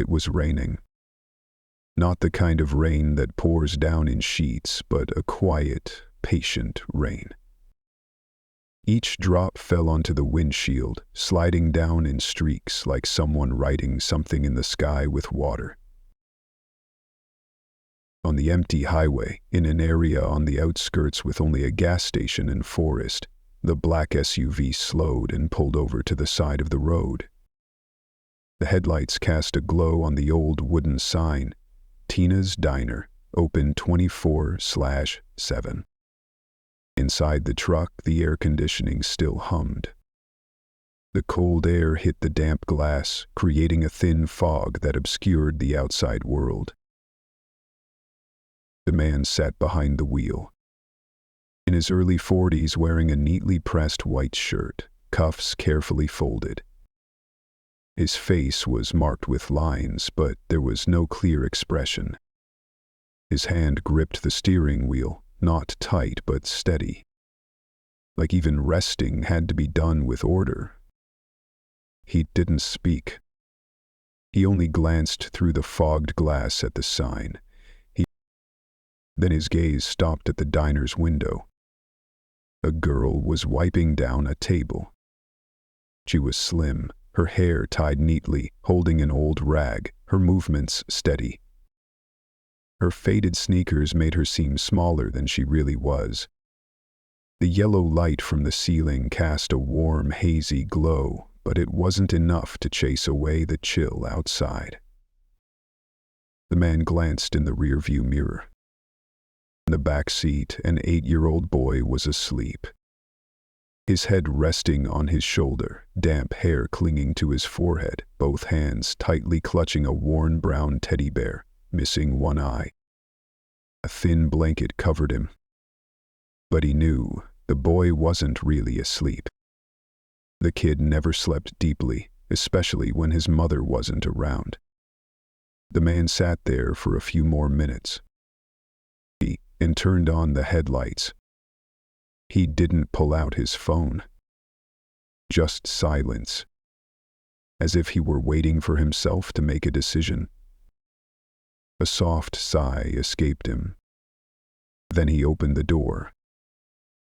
It was raining. Not the kind of rain that pours down in sheets, but a quiet, patient rain. Each drop fell onto the windshield, sliding down in streaks like someone writing something in the sky with water. On the empty highway, in an area on the outskirts with only a gas station and forest, the black SUV slowed and pulled over to the side of the road. The headlights cast a glow on the old wooden sign, Tina's Diner, open 24/7. Inside the truck, the air conditioning still hummed. The cold air hit the damp glass, creating a thin fog that obscured the outside world. The man sat behind the wheel. In his early 40s, wearing a neatly pressed white shirt, cuffs carefully folded. His face was marked with lines, but there was no clear expression. His hand gripped the steering wheel, not tight but steady. Like even resting had to be done with order. He didn't speak. He only glanced through the fogged glass at the sign. Then his gaze stopped at the diner's window. A girl was wiping down a table. She was slim, her hair tied neatly, holding an old rag, her movements steady. Her faded sneakers made her seem smaller than she really was. The yellow light from the ceiling cast a warm, hazy glow, but it wasn't enough to chase away the chill outside. The man glanced in the rearview mirror. In the back seat, an 8-year-old boy was asleep. His head resting on his shoulder, damp hair clinging to his forehead, both hands tightly clutching a worn brown teddy bear, missing one eye. A thin blanket covered him. But he knew the boy wasn't really asleep. The kid never slept deeply, especially when his mother wasn't around. The man sat there for a few more minutes. And turned on the headlights. He didn't pull out his phone. Just silence. As if he were waiting for himself to make a decision. A soft sigh escaped him. Then he opened the door.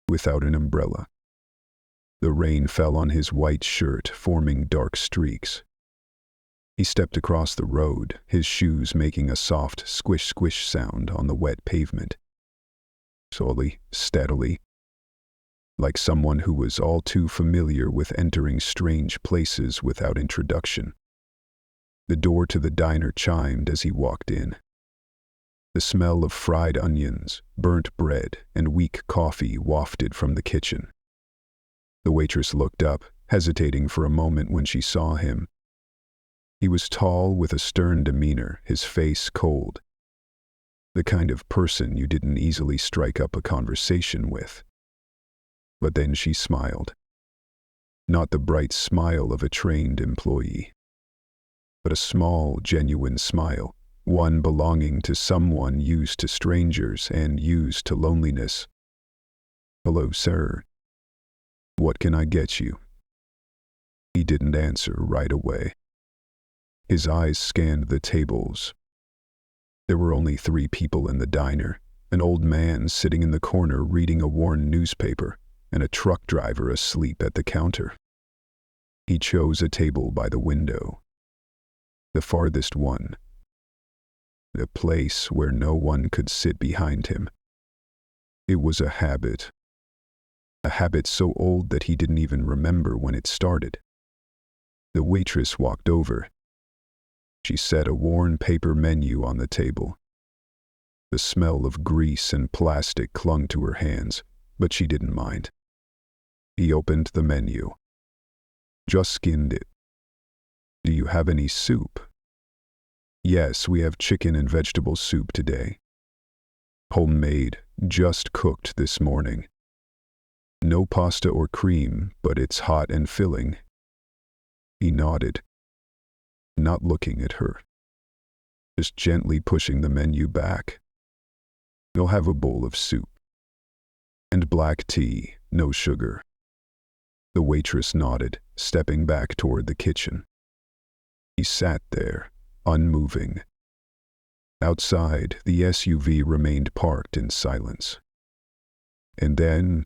Without an umbrella. The rain fell on his white shirt, forming dark streaks. He stepped across the road, his shoes making a soft squish-squish sound on the wet pavement. Slowly, steadily, like someone who was all too familiar with entering strange places without introduction. The door to the diner chimed as he walked in. The smell of fried onions, burnt bread, and weak coffee wafted from the kitchen. The waitress looked up, hesitating for a moment when she saw him. He was tall with a stern demeanor, his face cold. The kind of person you didn't easily strike up a conversation with. But then she smiled. Not the bright smile of a trained employee, but a small, genuine smile, one belonging to someone used to strangers and used to loneliness. "Hello, sir. What can I get you?" He didn't answer right away. His eyes scanned the tables. There were only 3 people in the diner, an old man sitting in the corner reading a worn newspaper, and a truck driver asleep at the counter. He chose a table by the window. The farthest one. The place where no one could sit behind him. It was a habit so old that he didn't even remember when it started. The waitress walked over. She set a worn paper menu on the table. The smell of grease and plastic clung to her hands, but she didn't mind. He opened the menu. Just skinned it. "Do you have any soup?" "Yes, we have chicken and vegetable soup today. Homemade, just cooked this morning. No pasta or cream, but it's hot and filling." He nodded, not looking at her, just gently pushing the menu back. "You'll have a bowl of soup. And black tea, no sugar." The waitress nodded, stepping back toward the kitchen. He sat there, unmoving. Outside, the SUV remained parked in silence. And then,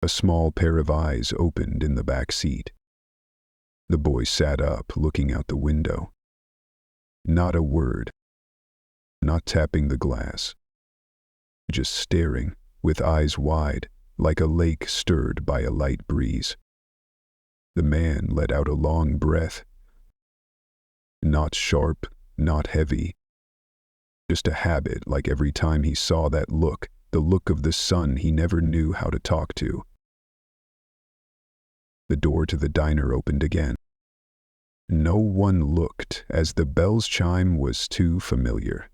a small pair of eyes opened in the back seat. The boy sat up, looking out the window. Not a word. Not tapping the glass. Just staring, with eyes wide, like a lake stirred by a light breeze. The man let out a long breath. Not sharp, not heavy. Just a habit, like every time he saw that look, the look of the son he never knew how to talk to. The door to the diner opened again. No one looked, as the bell's chime was too familiar.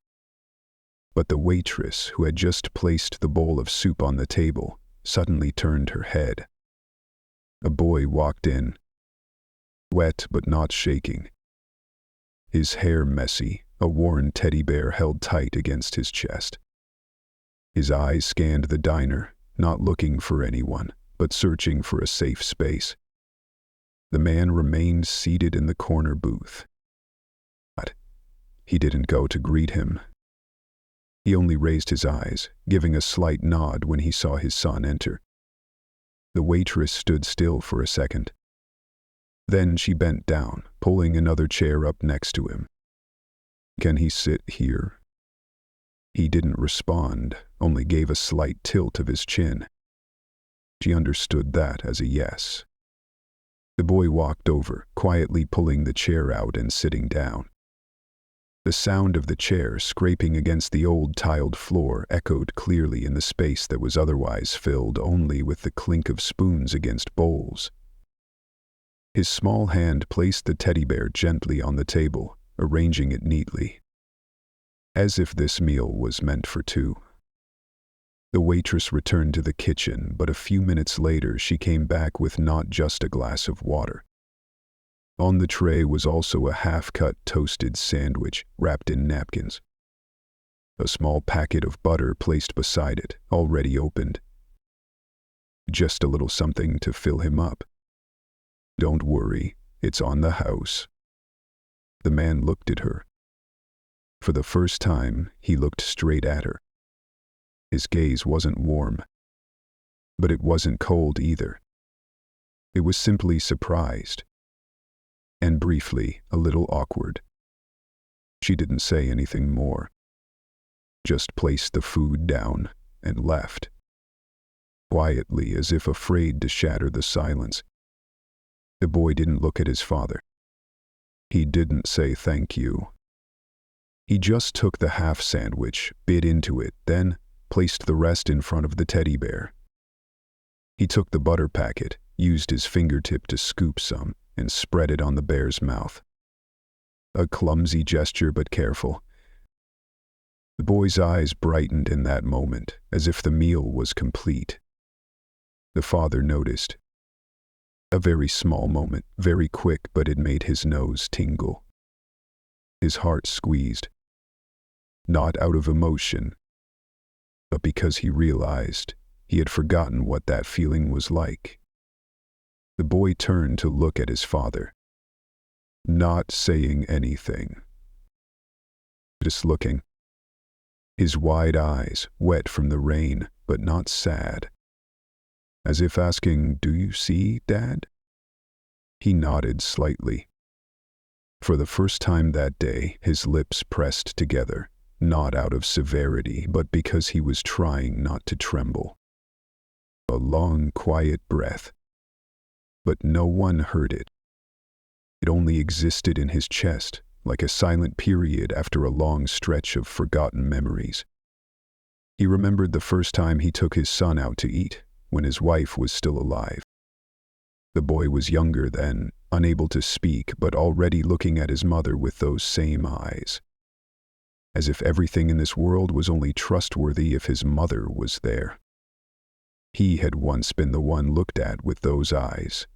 But the waitress, who had just placed the bowl of soup on the table, suddenly turned her head. A boy walked in, wet but not shaking. His hair messy, a worn teddy bear held tight against his chest. His eyes scanned the diner, not looking for anyone, but searching for a safe space. The man remained seated in the corner booth. But he didn't go to greet him. He only raised his eyes, giving a slight nod when he saw his son enter. The waitress stood still for a second. Then she bent down, pulling another chair up next to him. "Can he sit here?" He didn't respond, only gave a slight tilt of his chin. She understood that as a yes. The boy walked over, quietly pulling the chair out and sitting down. The sound of the chair scraping against the old tiled floor echoed clearly in the space that was otherwise filled only with the clink of spoons against bowls. His small hand placed the teddy bear gently on the table, arranging it neatly, as if this meal was meant for two. The waitress returned to the kitchen, but a few minutes later she came back with not just a glass of water. On the tray was also a half-cut toasted sandwich wrapped in napkins. A small packet of butter placed beside it, already opened. Just a little something to fill him up. "Don't worry, it's on the house." The man looked at her. For the first time, he looked straight at her. His gaze wasn't warm, but it wasn't cold either. It was simply surprised, and briefly a little awkward. She didn't say anything more, just placed the food down and left, quietly as if afraid to shatter the silence. The boy didn't look at his father. He didn't say thank you. He just took the half sandwich, bit into it, then placed the rest in front of the teddy bear. He took the butter packet, used his fingertip to scoop some, and spread it on the bear's mouth. A clumsy gesture but careful. The boy's eyes brightened in that moment, as if the meal was complete. The father noticed. A very small moment, very quick, but it made his nose tingle. His heart squeezed. Not out of emotion, but because he realized he had forgotten what that feeling was like. The boy turned to look at his father, not saying anything, just looking. His wide eyes, wet from the rain, but not sad, as if asking, "Do you see, Dad?" He nodded slightly. For the first time that day, his lips pressed together. Not out of severity, but because he was trying not to tremble. A long, quiet breath. But no one heard it. It only existed in his chest, like a silent period after a long stretch of forgotten memories. He remembered the first time he took his son out to eat, when his wife was still alive. The boy was younger then, unable to speak, but already looking at his mother with those same eyes. As if everything in this world was only trustworthy if his mother was there. He had once been the one looked at with those eyes.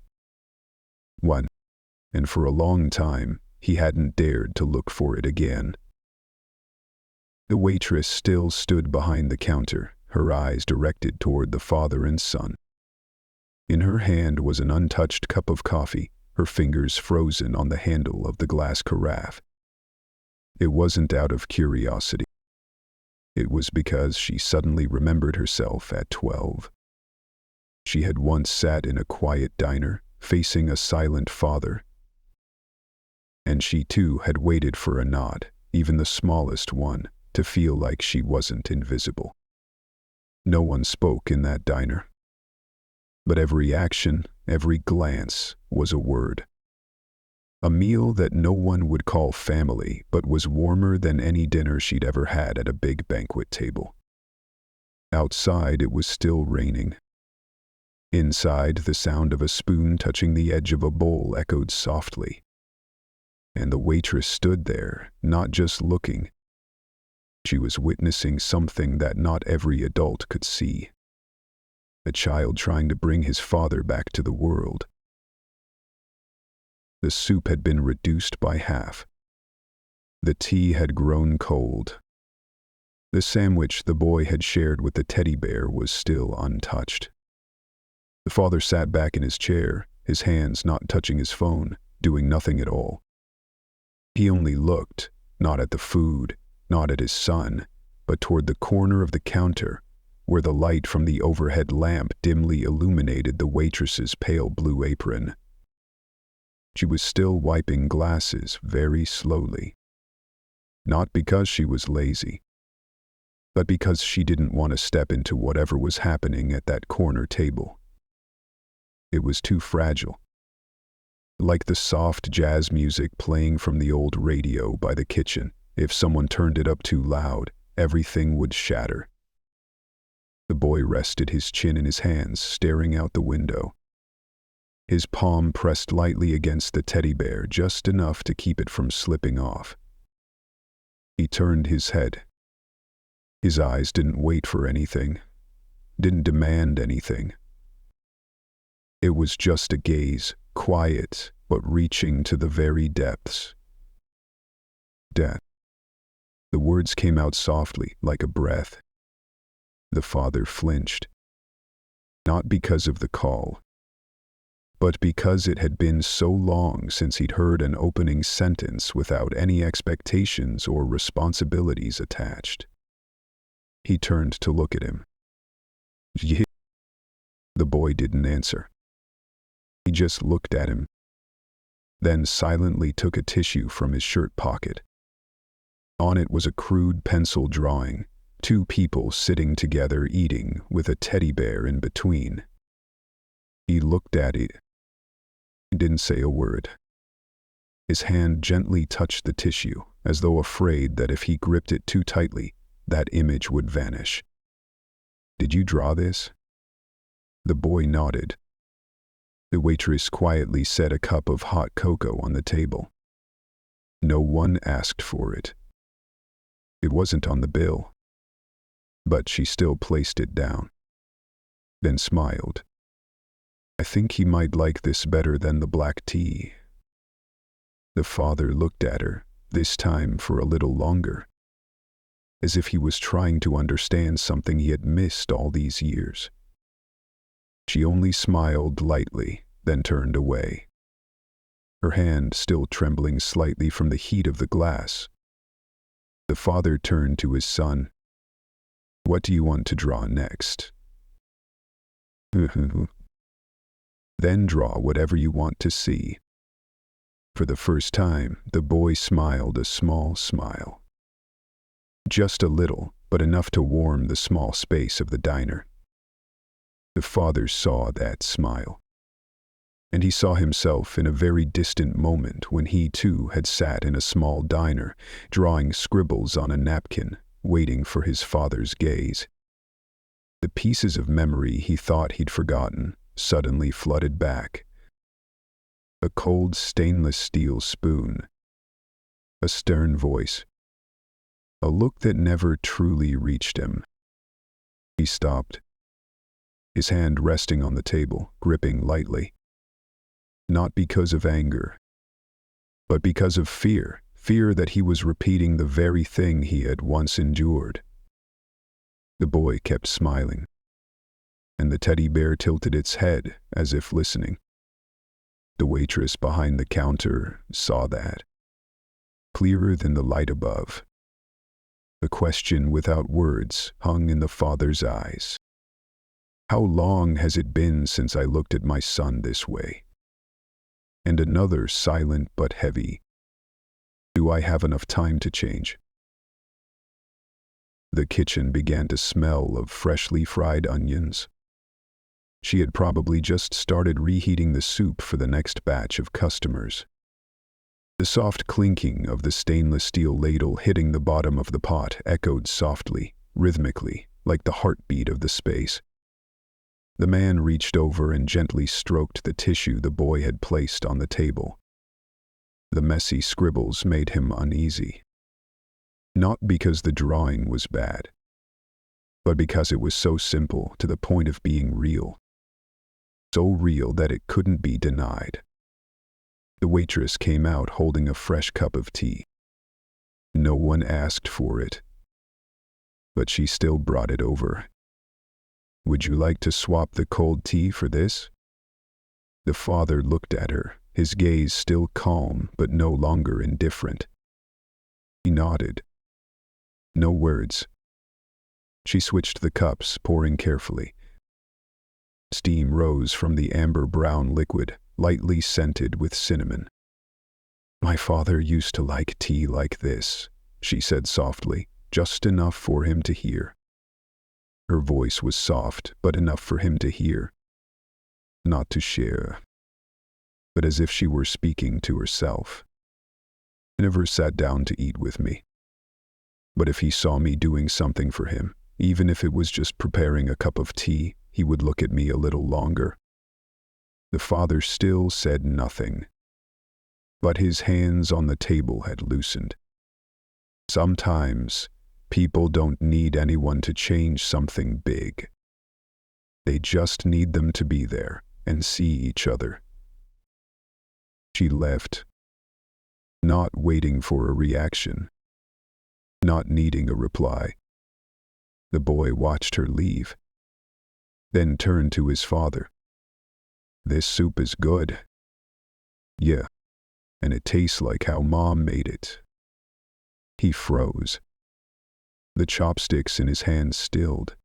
And for a long time, he hadn't dared to look for it again. The waitress still stood behind the counter, her eyes directed toward the father and son. In her hand was an untouched cup of coffee, her fingers frozen on the handle of the glass carafe. It wasn't out of curiosity. It was because she suddenly remembered herself at 12. She had once sat in a quiet diner, facing a silent father, and she too had waited for a nod, even the smallest one, to feel like she wasn't invisible. No one spoke in that diner, but every action, every glance was a word. A meal that no one would call family, but was warmer than any dinner she'd ever had at a big banquet table. Outside, it was still raining. Inside, the sound of a spoon touching the edge of a bowl echoed softly. And the waitress stood there, not just looking. She was witnessing something that not every adult could see. A child trying to bring his father back to the world. The soup had been reduced by half. The tea had grown cold. The sandwich the boy had shared with the teddy bear was still untouched. The father sat back in his chair, his hands not touching his phone, doing nothing at all. He only looked, not at the food, not at his son, but toward the corner of the counter, where the light from the overhead lamp dimly illuminated the waitress's pale blue apron. She was still wiping glasses very slowly. Not because she was lazy, but because she didn't want to step into whatever was happening at that corner table. It was too fragile. Like the soft jazz music playing from the old radio by the kitchen, if someone turned it up too loud, everything would shatter. The boy rested his chin in his hands, staring out the window. His palm pressed lightly against the teddy bear, just enough to keep it from slipping off. He turned his head. His eyes didn't wait for anything, didn't demand anything. It was just a gaze, quiet, but reaching to the very depths. Death. The words came out softly, like a breath. The father flinched. Not because of the call, but because it had been so long since he'd heard an opening sentence without any expectations or responsibilities attached. He turned to look at him. Yeah. The boy didn't answer. He just looked at him, then silently took a tissue from his shirt pocket. On it was a crude pencil drawing, two people sitting together eating with a teddy bear in between. He looked at it. He didn't say a word. His hand gently touched the tissue, as though afraid that if he gripped it too tightly, that image would vanish. "Did you draw this?" The boy nodded. The waitress quietly set a cup of hot cocoa on the table. No one asked for it. It wasn't on the bill. But she still placed it down. Then smiled. "I think he might like this better than the black tea." The father looked at her, this time for a little longer, as if he was trying to understand something he had missed all these years. She only smiled lightly, then turned away, her hand still trembling slightly from the heat of the glass. The father turned to his son. "What do you want to draw next?" "Then draw whatever you want to see." For the first time, the boy smiled a small smile. Just a little, but enough to warm the small space of the diner. The father saw that smile. And he saw himself in a very distant moment when he too had sat in a small diner, drawing scribbles on a napkin, waiting for his father's gaze. The pieces of memory he thought he'd forgotten suddenly flooded back. A cold stainless steel spoon. A stern voice. A look that never truly reached him. He stopped, his hand resting on the table, gripping lightly. Not because of anger, but because of fear, fear that he was repeating the very thing he had once endured. The boy kept smiling, and the teddy bear tilted its head as if listening. The waitress behind the counter saw that. clearer than the light above. A question without words hung in the father's eyes. How long has it been since I looked at my son this way? And another silent but heavy. Do I have enough time to change? The kitchen began to smell of freshly fried onions. She had probably just started reheating the soup for the next batch of customers. The soft clinking of the stainless steel ladle hitting the bottom of the pot echoed softly, rhythmically, like the heartbeat of the space. The man reached over and gently stroked the tissue the boy had placed on the table. The messy scribbles made him uneasy. Not because the drawing was bad, but because it was so simple to the point of being real. So real that it couldn't be denied. The waitress came out holding a fresh cup of tea. No one asked for it, but she still brought it over. Would you like to swap the cold tea for this? The father looked at her, his gaze still calm but no longer indifferent. He nodded. No words. She switched the cups, pouring carefully. Steam rose from the amber-brown liquid, lightly scented with cinnamon. My father used to like tea like this, she said softly, just enough for him to hear. Her voice was soft, but enough for him to hear. Not to share, but as if she were speaking to herself. He never sat down to eat with me. But if he saw me doing something for him, even if it was just preparing a cup of tea, he would look at me a little longer. The father still said nothing, but his hands on the table had loosened. Sometimes, people don't need anyone to change something big. They just need them to be there and see each other. She left, not waiting for a reaction, not needing a reply. The boy watched her leave, then turned to his father. This soup is good. Yeah, and it tastes like how Mom made it. He froze. The chopsticks in his hands stilled.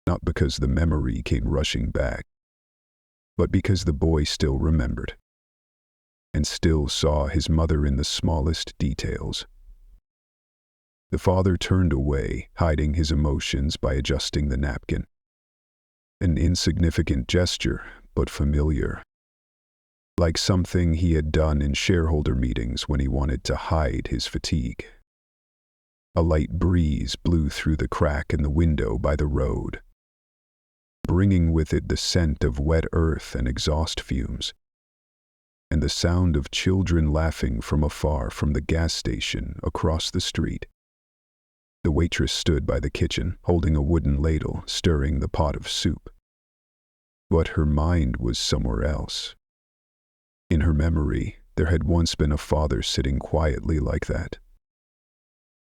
Not because the memory came rushing back, but because the boy still remembered, and still saw his mother in the smallest details. The father turned away, hiding his emotions by adjusting the napkin. An insignificant gesture, but familiar. Like something he had done in shareholder meetings when he wanted to hide his fatigue. A light breeze blew through the crack in the window by the road, bringing with it the scent of wet earth and exhaust fumes, and the sound of children laughing from afar from the gas station across the street. The waitress stood by the kitchen, holding a wooden ladle, stirring the pot of soup. But her mind was somewhere else. In her memory, there had once been a father sitting quietly like that,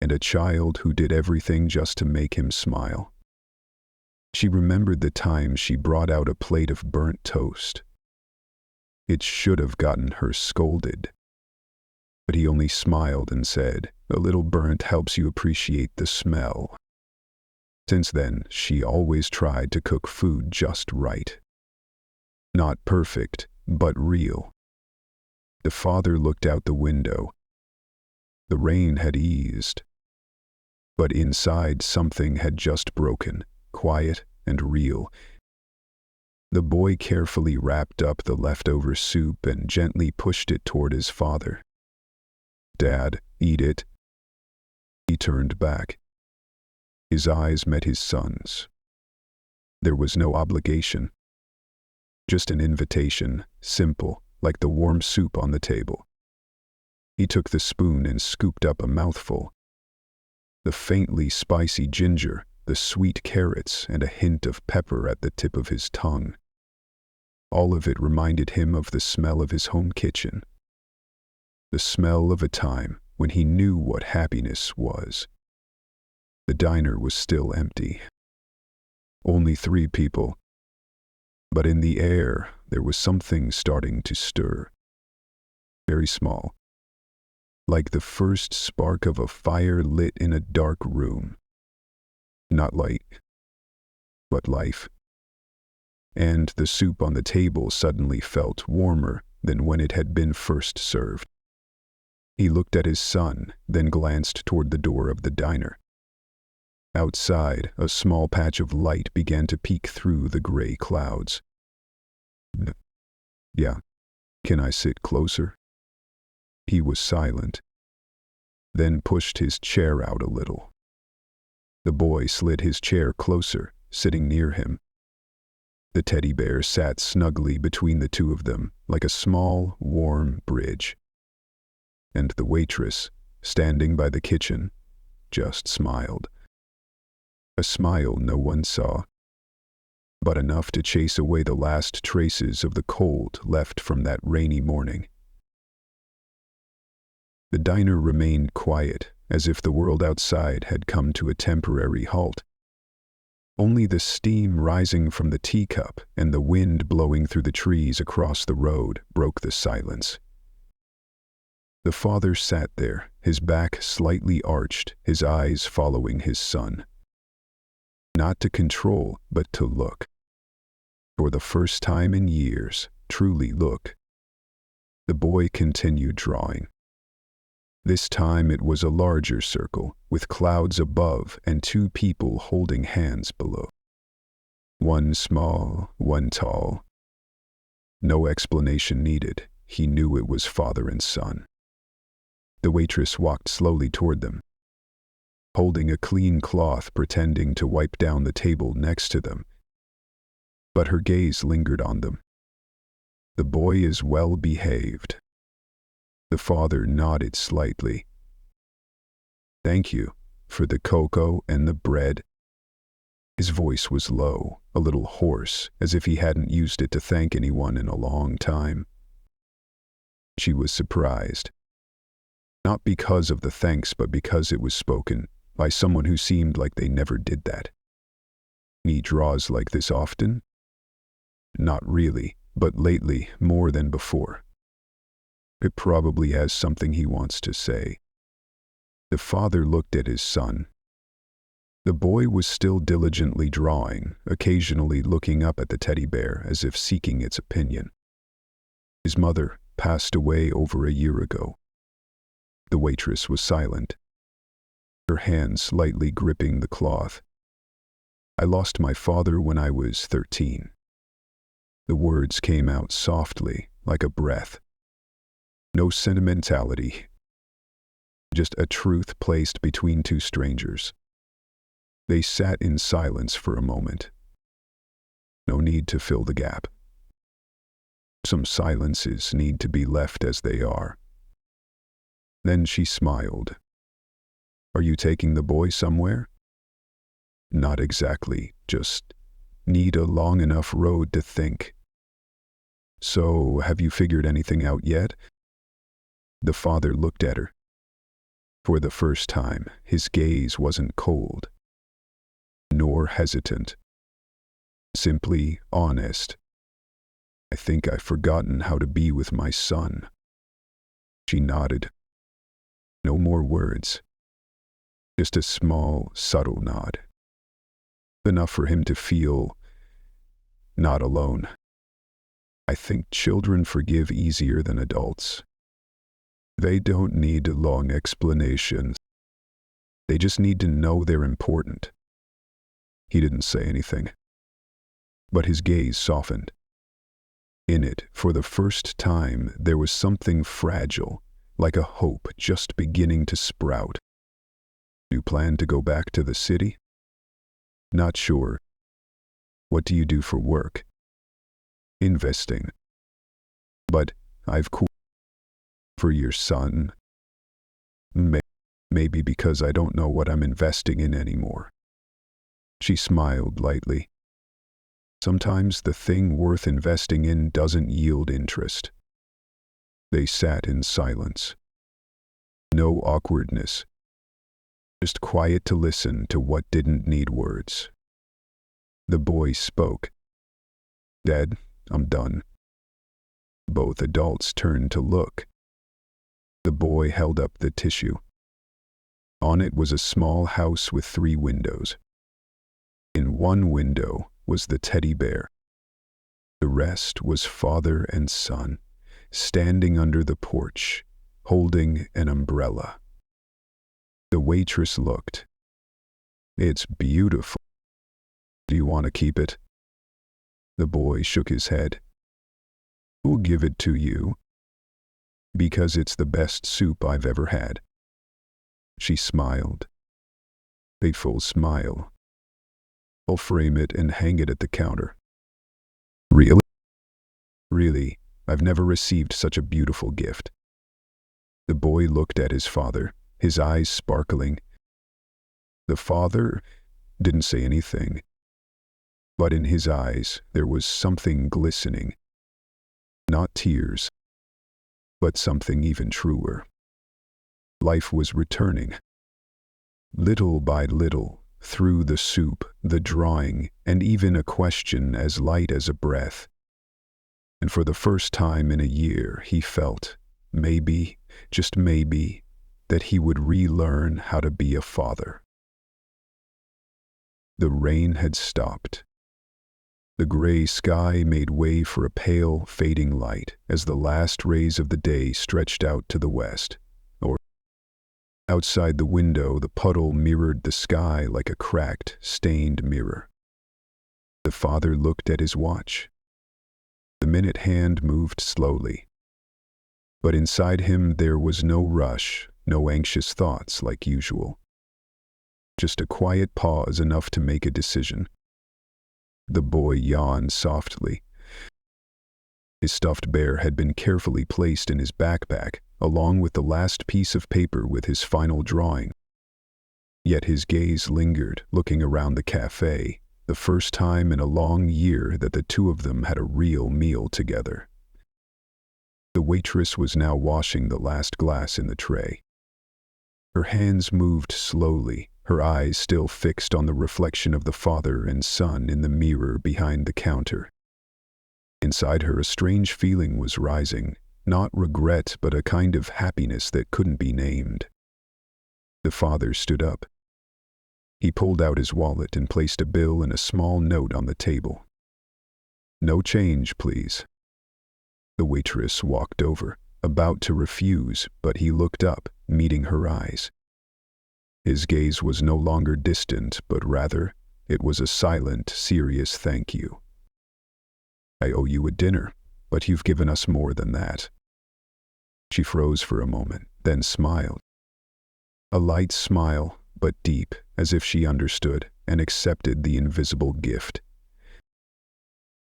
and a child who did everything just to make him smile. She remembered the time she brought out a plate of burnt toast. It should have gotten her scolded, but he only smiled and said, "A little burnt helps you appreciate the smell." Since then, she always tried to cook food just right. Not perfect, but real. The father looked out the window. The rain had eased, but inside something had just broken, quiet and real. The boy carefully wrapped up the leftover soup and gently pushed it toward his father. "Dad, eat it." He turned back. His eyes met his son's. There was no obligation, just an invitation, simple, like the warm soup on the table. He took the spoon and scooped up a mouthful. The faintly spicy ginger, the sweet carrots, and a hint of pepper at the tip of his tongue. All of it reminded him of the smell of his home kitchen. The smell of a time when he knew what happiness was. The diner was still empty. Only 3 people. But in the air, there was something starting to stir. Very small. like the first spark of a fire lit in a dark room. Not light, but life. And the soup on the table suddenly felt warmer than when it had been first served. He looked at his son, then glanced toward the door of the diner. Outside, a small patch of light began to peek through the gray clouds. Yeah, can I sit closer? He was silent, then pushed his chair out a little. The boy slid his chair closer, sitting near him. The teddy bear sat snugly between the two of them, like a small, warm bridge. And the waitress, standing by the kitchen, just smiled. A smile no one saw, but enough to chase away the last traces of the cold left from that rainy morning. The diner remained quiet, as if the world outside had come to a temporary halt. Only the steam rising from the teacup and the wind blowing through the trees across the road broke the silence. The father sat there, his back slightly arched, his eyes following his son. Not to control, but to look. For the first time in years, truly look. The boy continued drawing. This time it was a larger circle, with clouds above and two people holding hands below. One small, one tall. No explanation needed. He knew it was father and son. The waitress walked slowly toward them, holding a clean cloth, pretending to wipe down the table next to them. But her gaze lingered on them. The boy is well behaved. The father nodded slightly. Thank you for the cocoa and the bread. His voice was low, a little hoarse, as if he hadn't used it to thank anyone in a long time. She was surprised. Not because of the thanks, but because it was spoken by someone who seemed like they never did that. He draws like this often? Not really, but lately more than before. It probably has something he wants to say. The father looked at his son. The boy was still diligently drawing, occasionally looking up at the teddy bear as if seeking its opinion. His mother passed away over a year ago. The waitress was silent, her hand slightly gripping the cloth. I lost my father when I was 13. The words came out softly, like a breath. No sentimentality, just a truth placed between two strangers. They sat in silence for a moment. No need to fill the gap. Some silences need to be left as they are. Then she smiled. Are you taking the boy somewhere? Not exactly, just need a long enough road to think. So, have you figured anything out yet? The father looked at her. For the first time, his gaze wasn't cold, nor hesitant. Simply honest. I think I've forgotten how to be with my son. She nodded. No more words. Just a small, subtle nod. Enough for him to feel not alone. I think children forgive easier than adults. They don't need long explanations. They just need to know they're important. He didn't say anything, but his gaze softened. In it, for the first time, there was something fragile, like a hope just beginning to sprout. You plan to go back to the city? Not sure. What do you do for work? Investing. But I've quit for your son. Maybe because I don't know what I'm investing in anymore. She smiled lightly. Sometimes the thing worth investing in doesn't yield interest. They sat in silence. No awkwardness. Just quiet to listen to what didn't need words. The boy spoke. Dad, I'm done. Both adults turned to look. The boy held up the tissue. On it was a small house with 3 windows. In one window was the teddy bear. The rest was father and son, standing under the porch, holding an umbrella. The waitress looked. "It's beautiful. Do you want to keep it?" The boy shook his head. "We'll give it to you, because it's the best soup I've ever had." She smiled. A full smile. "I'll frame it and hang it at the counter." "Really?" "Really, I've never received such a beautiful gift." The boy looked at his father, his eyes sparkling. The father didn't say anything, but in his eyes there was something glistening. Not tears, but something even truer. Life was returning. Little by little, through the soup, the drawing, and even a question as light as a breath. And for the first time in a year, he felt, maybe, just maybe, that he would relearn how to be a father. The rain had stopped. The gray sky made way for a pale, fading light as the last rays of the day stretched out to the west. Outside the window, the puddle mirrored the sky like a cracked, stained mirror. The father looked at his watch. The minute hand moved slowly. But inside him there was no rush, no anxious thoughts like usual. Just a quiet pause enough to make a decision. The boy yawned softly. His stuffed bear had been carefully placed in his backpack, along with the last piece of paper with his final drawing. Yet his gaze lingered, looking around the cafe, the first time in a long year that the two of them had a real meal together. The waitress was now washing the last glass in the tray. Her hands moved slowly, her eyes still fixed on the reflection of the father and son in the mirror behind the counter. Inside her, a strange feeling was rising, not regret, but a kind of happiness that couldn't be named. The father stood up. He pulled out his wallet and placed a bill and a small note on the table. "No change, please." The waitress walked over, about to refuse, but he looked up, meeting her eyes. His gaze was no longer distant, but rather, it was a silent, serious thank you. "I owe you a dinner, but you've given us more than that." She froze for a moment, then smiled. A light smile, but deep, as if she understood and accepted the invisible gift.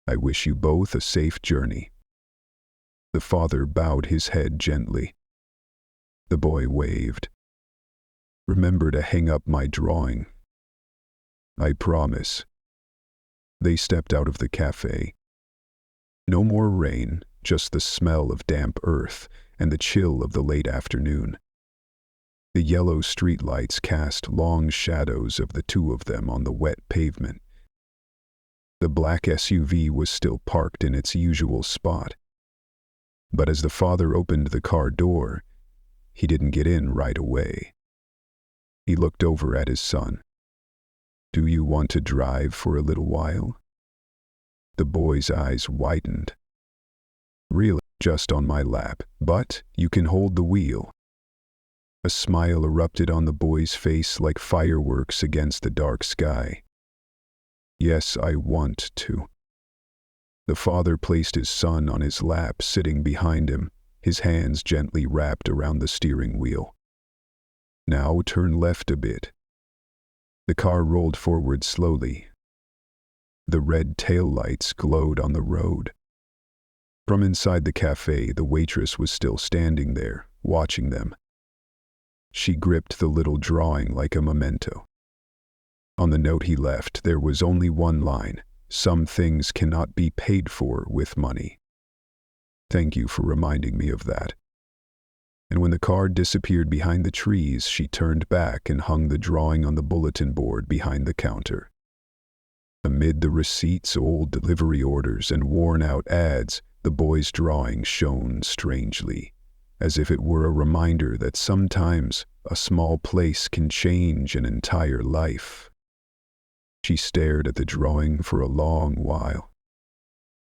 "I wish you both a safe journey." The father bowed his head gently. The boy waved. "Remember to hang up my drawing." "I promise." They stepped out of the cafe. No more rain, just the smell of damp earth and the chill of the late afternoon. The yellow streetlights cast long shadows of the two of them on the wet pavement. The black SUV was still parked in its usual spot. But as the father opened the car door, he didn't get in right away. He looked over at his son. "Do you want to drive for a little while?" The boy's eyes widened. "Really, just on my lap, but you can hold the wheel." A smile erupted on the boy's face like fireworks against the dark sky. "Yes, I want to." The father placed his son on his lap, sitting behind him, his hands gently wrapped around the steering wheel. "Now turn left a bit." The car rolled forward slowly. The red taillights glowed on the road. From inside the cafe, the waitress was still standing there, watching them. She gripped the little drawing like a memento. On the note he left, there was only one line: "Some things cannot be paid for with money." "Thank you for reminding me of that." And when the car disappeared behind the trees, she turned back and hung the drawing on the bulletin board behind the counter. Amid the receipts, old delivery orders, and worn-out ads, the boy's drawing shone strangely. as if it were a reminder that sometimes a small place can change an entire life. She stared at the drawing for a long while.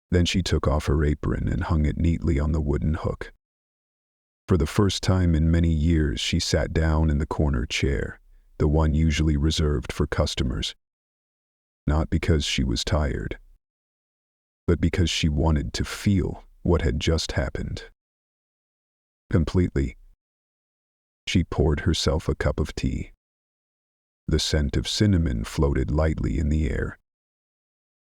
Then she took off her apron and hung it neatly on the wooden hook. For the first time in many years, she sat down in the corner chair, the one usually reserved for customers. Not because she was tired, but because she wanted to feel what had just happened. Completely. She poured herself a cup of tea. The scent of cinnamon floated lightly in the air.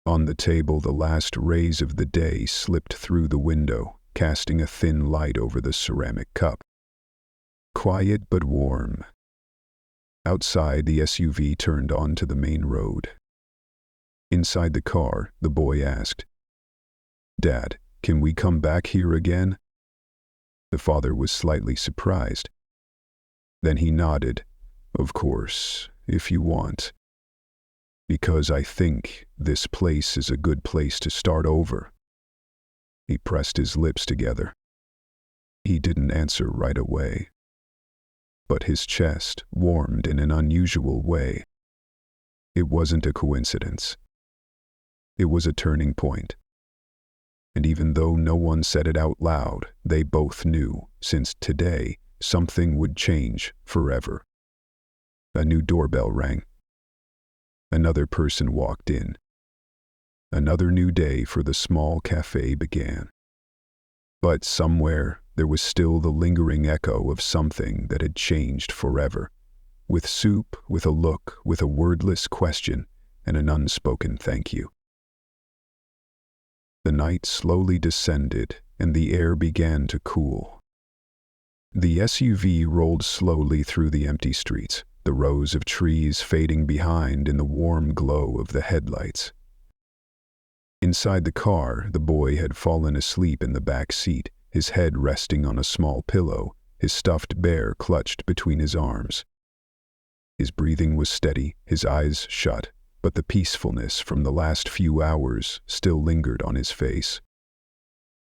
On the table, the last rays of the day slipped through the window, casting a thin light over the ceramic cup. Quiet but warm. Outside, the SUV turned onto the main road. Inside the car, the boy asked, "Dad, can we come back here again?" The father was slightly surprised. Then he nodded. "Of course, if you want. Because I think this place is a good place to start over." He pressed his lips together. He didn't answer right away. But his chest warmed in an unusual way. It wasn't a coincidence. It was a turning point. And even though no one said it out loud, they both knew, since today, something would change forever. A new doorbell rang. Another person walked in. Another new day for the small cafe began. But somewhere, there was still the lingering echo of something that had changed forever. With soup, with a look, with a wordless question, and an unspoken thank you. The night slowly descended, and the air began to cool. The SUV rolled slowly through the empty streets, the rows of trees fading behind in the warm glow of the headlights. Inside the car, the boy had fallen asleep in the back seat, his head resting on a small pillow, his stuffed bear clutched between his arms. His breathing was steady, his eyes shut, but the peacefulness from the last few hours still lingered on his face.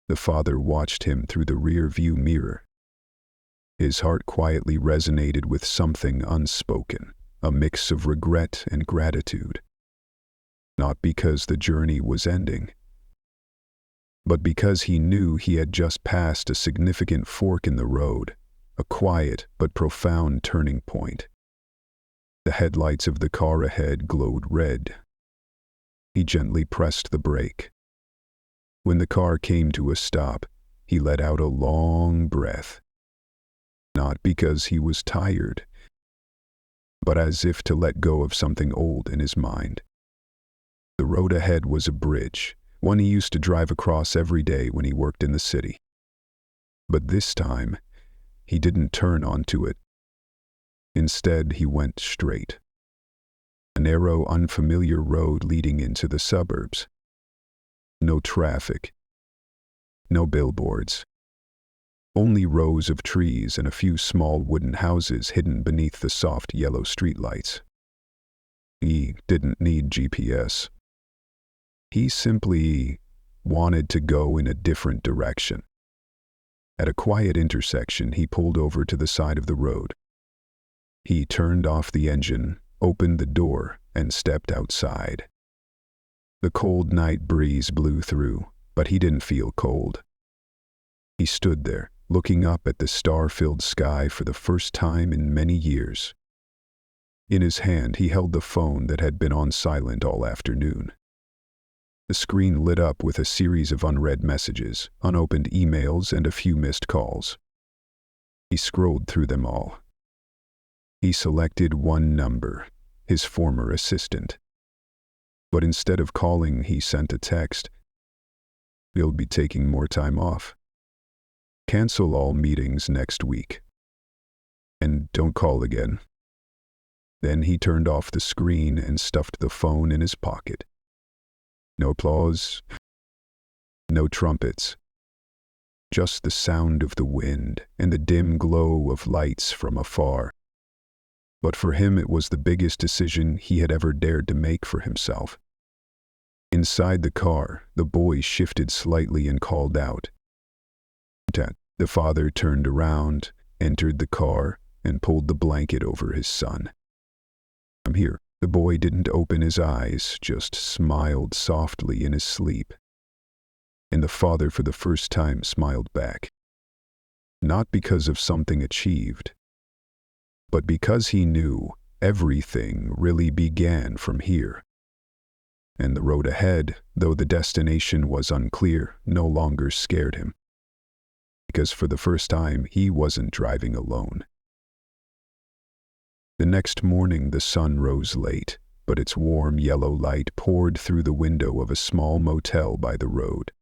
The father watched him through the rear-view mirror. His heart quietly resonated with something unspoken, a mix of regret and gratitude. Not because the journey was ending, but because he knew he had just passed a significant fork in the road, a quiet but profound turning point. The headlights of the car ahead glowed red. He gently pressed the brake. When the car came to a stop, he let out a long breath. Not because he was tired, but as if to let go of something old in his mind. The road ahead was a bridge, one he used to drive across every day when he worked in the city. But this time, he didn't turn onto it. Instead, he went straight. A narrow, unfamiliar road leading into the suburbs. No traffic. No billboards. Only rows of trees and a few small wooden houses hidden beneath the soft yellow streetlights. He didn't need GPS. He simply wanted to go in a different direction. At a quiet intersection, he pulled over to the side of the road. He turned off the engine, opened the door, and stepped outside. The cold night breeze blew through, but he didn't feel cold. He stood there, looking up at the star-filled sky for the first time in many years. In his hand, he held the phone that had been on silent all afternoon. The screen lit up with a series of unread messages, unopened emails, and a few missed calls. He scrolled through them all. He selected one number, his former assistant. But instead of calling, he sent a text. "You'll be taking more time off. Cancel all meetings next week. And don't call again." Then he turned off the screen and stuffed the phone in his pocket. No applause, no trumpets. Just the sound of the wind and the dim glow of lights from afar. But for him, it was the biggest decision he had ever dared to make for himself. Inside the car, the boy shifted slightly and called out, "Dad." The father turned around, entered the car, and pulled the blanket over his son. "I'm here." The boy didn't open his eyes, just smiled softly in his sleep. And the father for the first time smiled back. Not because of something achieved, but because he knew everything really began from here. And the road ahead, though the destination was unclear, no longer scared him. Because for the first time, he wasn't driving alone. The next morning the sun rose late, but its warm yellow light poured through the window of a small motel by the road.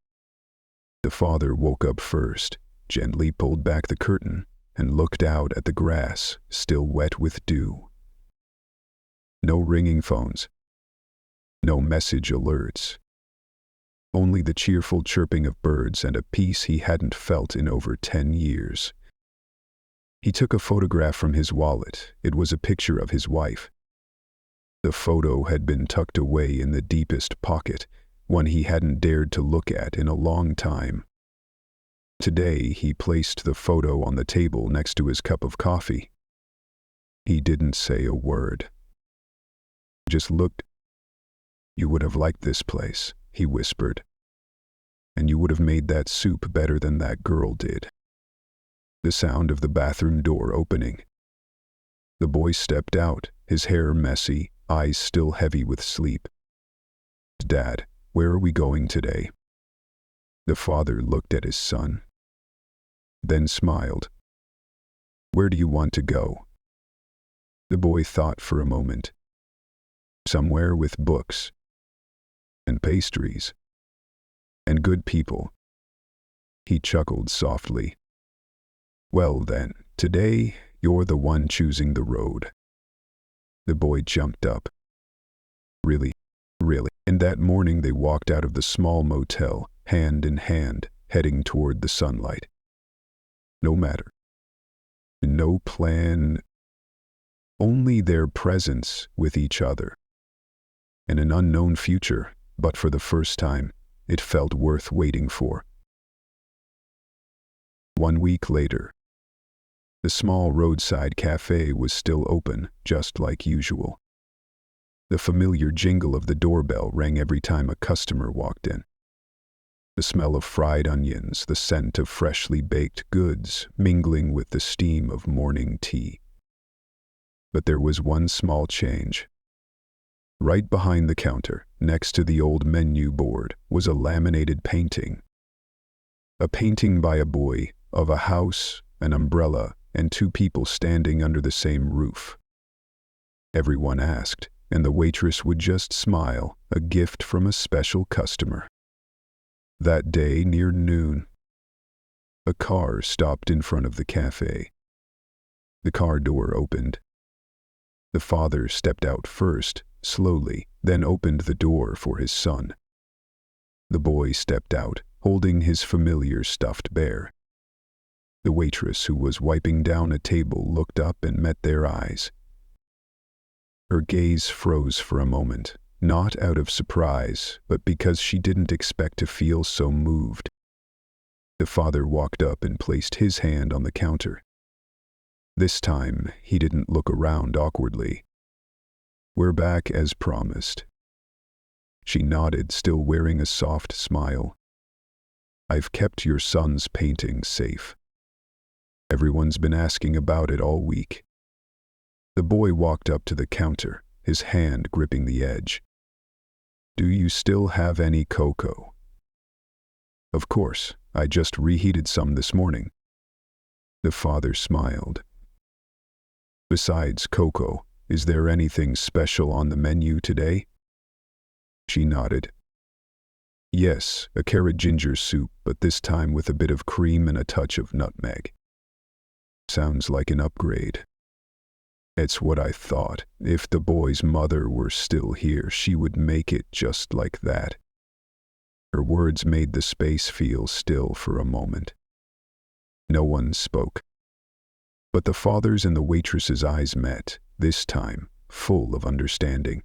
The father woke up first, gently pulled back the curtain, and looked out at the grass, still wet with dew. No ringing phones. No message alerts. Only the cheerful chirping of birds and a peace he hadn't felt in over 10 years. He took a photograph from his wallet. It was a picture of his wife. The photo had been tucked away in the deepest pocket, one he hadn't dared to look at in a long time. Today he placed the photo on the table next to his cup of coffee. He didn't say a word. Just looked. "You would have liked this place," he whispered. "And you would have made that soup better than that girl did." The sound of the bathroom door opening. The boy stepped out, his hair messy, eyes still heavy with sleep. "Dad, where are we going today?" The father looked at his son, then smiled. "Where do you want to go?" The boy thought for a moment. "Somewhere with books, and pastries, and good people." He chuckled softly. "Well then, today you're the one choosing the road." The boy jumped up. Really? And that morning they walked out of the small motel, hand in hand, heading toward the sunlight. No matter. No plan. Only their presence with each other. And an unknown future, but for the first time, it felt worth waiting for. 1 week later. The small roadside cafe was still open, just like usual. The familiar jingle of the doorbell rang every time a customer walked in. The smell of fried onions, the scent of freshly baked goods, mingling with the steam of morning tea. But there was one small change. Right behind the counter, next to the old menu board, was a laminated painting. A painting by a boy, of a house, an umbrella, and 2 people standing under the same roof. Everyone asked, and the waitress would just smile, a gift from a special customer. That day, near noon, a car stopped in front of the cafe. The car door opened. The father stepped out first, slowly, then opened the door for his son. The boy stepped out, holding his familiar stuffed bear. The waitress, who was wiping down a table, looked up and met their eyes. Her gaze froze for a moment, not out of surprise, but because she didn't expect to feel so moved. The father walked up and placed his hand on the counter. This time, he didn't look around awkwardly. "We're back as promised." She nodded, still wearing a soft smile. "I've kept your son's painting safe. Everyone's been asking about it all week." The boy walked up to the counter, his hand gripping the edge. "Do you still have any cocoa?" "Of course, I just reheated some this morning." The father smiled. "Besides cocoa, is there anything special on the menu today?" She nodded. "Yes, a carrot ginger soup, but this time with a bit of cream and a touch of nutmeg." "Sounds like an upgrade." "It's what I thought. If the boy's mother were still here, she would make it just like that." Her words made the space feel still for a moment. No one spoke. But the father's and the waitress's eyes met, this time, full of understanding.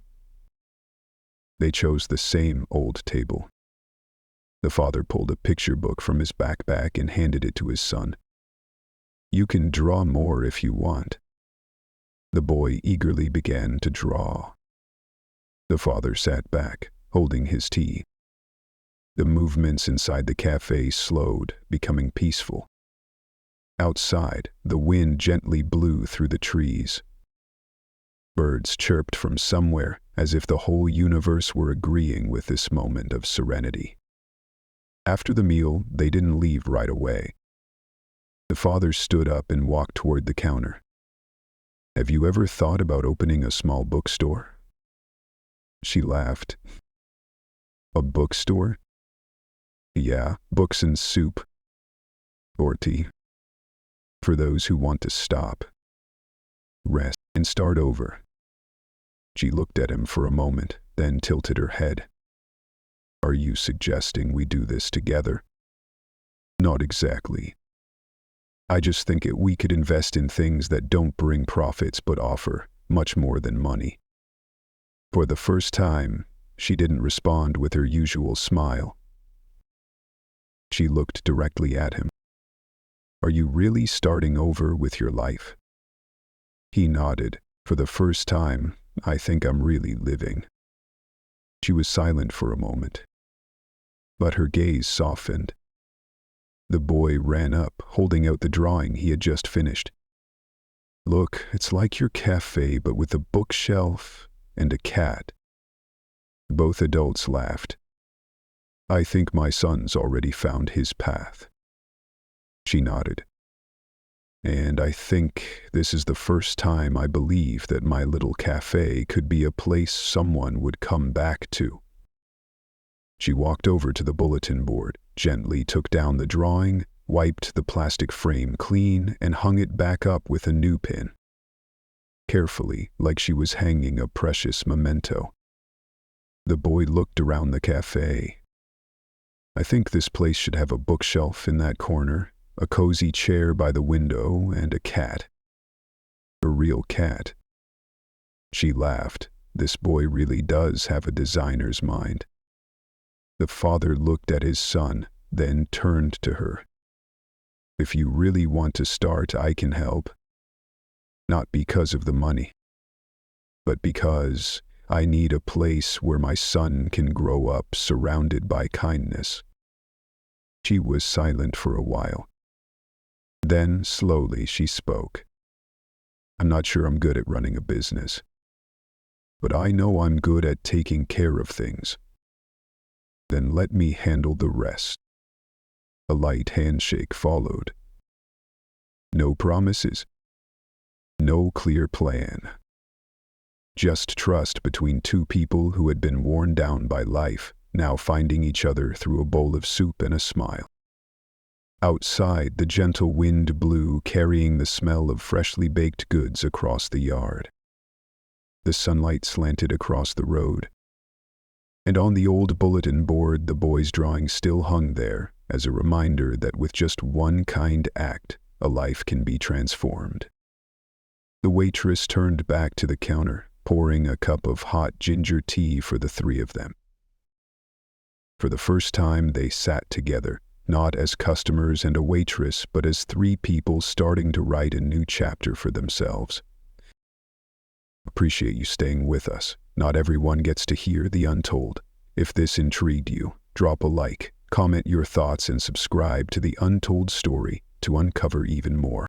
They chose the same old table. The father pulled a picture book from his backpack and handed it to his son. You can draw more if you want. The boy eagerly began to draw. The father sat back, holding his tea. The movements inside the cafe slowed, becoming peaceful. Outside, the wind gently blew through the trees. Birds chirped from somewhere, as if the whole universe were agreeing with this moment of serenity. After the meal, they didn't leave right away. The father stood up and walked toward the counter. Have you ever thought about opening a small bookstore? She laughed. A bookstore? Yeah, books and soup. Or tea. For those who want to stop, rest, and start over. She looked at him for a moment, then tilted her head. Are you suggesting we do this together? Not exactly. I just think we could invest in things that don't bring profits but offer much more than money. For the first time, she didn't respond with her usual smile. She looked directly at him. Are you really starting over with your life? He nodded. For the first time, I think I'm really living. She was silent for a moment, but her gaze softened. The boy ran up, holding out the drawing he had just finished. Look, it's like your cafe, but with a bookshelf and a cat. Both adults laughed. I think my son's already found his path. She nodded. And I think this is the first time I believe that my little cafe could be a place someone would come back to. She walked over to the bulletin board, gently took down the drawing, wiped the plastic frame clean, and hung it back up with a new pin. Carefully, like she was hanging a precious memento. The boy looked around the cafe. I think this place should have a bookshelf in that corner, a cozy chair by the window, and a cat. A real cat. She laughed. This boy really does have a designer's mind. The father looked at his son, then turned to her. If you really want to start, I can help. Not because of the money, but because I need a place where my son can grow up surrounded by kindness. She was silent for a while. Then, slowly, she spoke. I'm not sure I'm good at running a business, but I know I'm good at taking care of things. Then let me handle the rest. A light handshake followed. No promises. No clear plan. Just trust between two people who had been worn down by life, now finding each other through a bowl of soup and a smile. Outside, the gentle wind blew, carrying the smell of freshly baked goods across the yard. The sunlight slanted across the road, and on the old bulletin board the boy's drawing still hung there, as a reminder that with just one kind act, a life can be transformed. The waitress turned back to the counter, pouring a cup of hot ginger tea for the three of them. For the first time they sat together, not as customers and a waitress, but as three people starting to write a new chapter for themselves. Appreciate you staying with us. Not everyone gets to hear the untold. If this intrigued you, drop a like, comment your thoughts, and subscribe to The Untold Story to uncover even more.